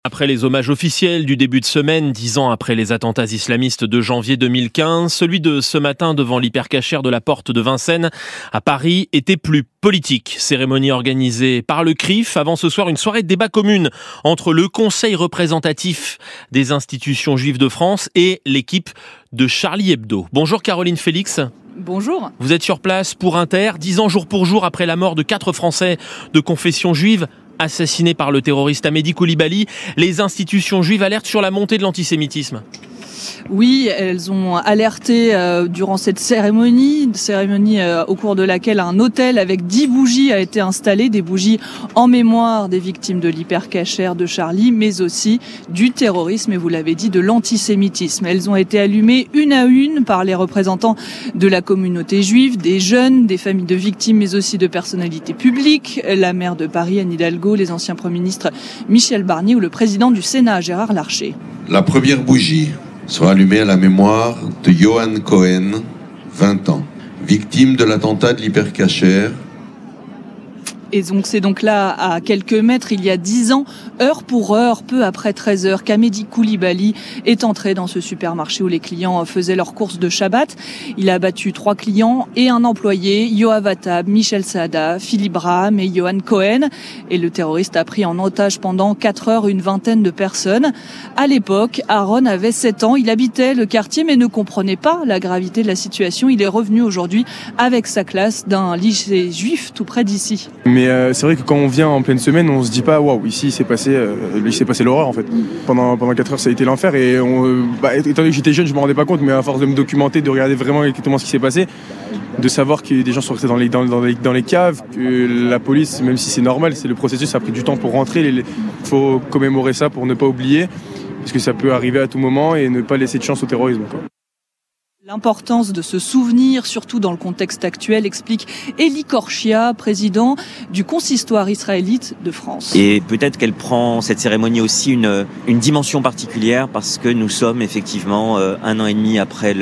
Après les hommages officiels du début de semaine, 10 ans après les attentats islamistes de janvier 2015, celui de ce matin devant l'hypercachère de la Porte de Vincennes à Paris était plus politique. Cérémonie organisée par le CRIF. Avant ce soir, une soirée de débat commune entre le Conseil représentatif des institutions juives de France et l'équipe de Charlie Hebdo. Bonjour Caroline Félix. Bonjour. Vous êtes sur place pour Inter, 10 ans jour pour jour après la mort de 4 Français de confession juive assassinés par le terroriste Amédi Coulibaly. Les institutions juives alertent sur la montée de l'antisémitisme. Oui, elles ont alerté durant cette cérémonie au cours de laquelle un autel avec 10 bougies a été installé, des bougies en mémoire des victimes de l'hypercachère de Charlie, mais aussi du terrorisme et vous l'avez dit, de l'antisémitisme. Elles ont été allumées une à une par les représentants de la communauté juive, des jeunes, des familles de victimes, mais aussi de personnalités publiques, la maire de Paris, Anne Hidalgo, les anciens premiers ministres Michel Barnier ou le président du Sénat, Gérard Larcher. La première bougie sera allumée à la mémoire de Yohan Cohen, 20 ans, victime de l'attentat de l'hypercachère. Et donc c'est donc là, à quelques mètres, il y a 10 ans, heure pour heure, peu après 13 heures, qu'Amédi Coulibaly est entré dans ce supermarché où les clients faisaient leurs courses de Shabbat. Il a abattu 3 clients et un employé, Yoav Attab, Michel Saada, Philippe Braham et Yohan Cohen. Et le terroriste a pris en otage pendant 4 heures une vingtaine de personnes. À l'époque, Aaron avait 7 ans, il habitait le quartier mais ne comprenait pas la gravité de la situation. Il est revenu aujourd'hui avec sa classe d'un lycée juif tout près d'ici. Mais c'est vrai que quand on vient en pleine semaine, on se dit pas waouh, ici il s'est passé l'horreur en fait. Pendant 4 heures, ça a été l'enfer et étant donné que j'étais jeune, je me rendais pas compte, mais à force de me documenter, de regarder vraiment exactement ce qui s'est passé, de savoir que des gens sont restés dans les caves, que la police, même si c'est normal, c'est le processus, ça a pris du temps pour rentrer. Il faut commémorer ça pour ne pas oublier, parce que ça peut arriver à tout moment et ne pas laisser de chance au terrorisme, quoi. L'importance de se souvenir, surtout dans le contexte actuel, explique Elie Korchia, président du consistoire israélite de France. Et peut-être qu'elle prend cette cérémonie aussi une dimension particulière parce que nous sommes effectivement un an et demi après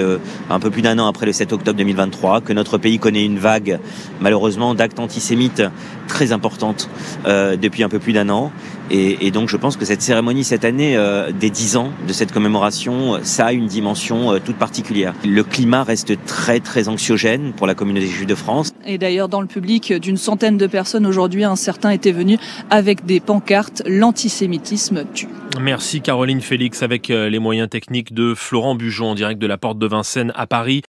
un peu plus d'un an après le 7 octobre 2023, que notre pays connaît une vague, malheureusement, d'actes antisémites très importante depuis un peu plus d'un an. Et donc je pense que cette cérémonie cette année, des 10 ans de cette commémoration, ça a une dimension toute particulière. Le climat reste très très anxiogène pour la communauté juive de France. Et d'ailleurs dans le public d'une centaine de personnes aujourd'hui, un certain était venu avec des pancartes « L'antisémitisme tue ». Merci Caroline Félix avec les moyens techniques de Florent Bujon en direct de la Porte de Vincennes à Paris.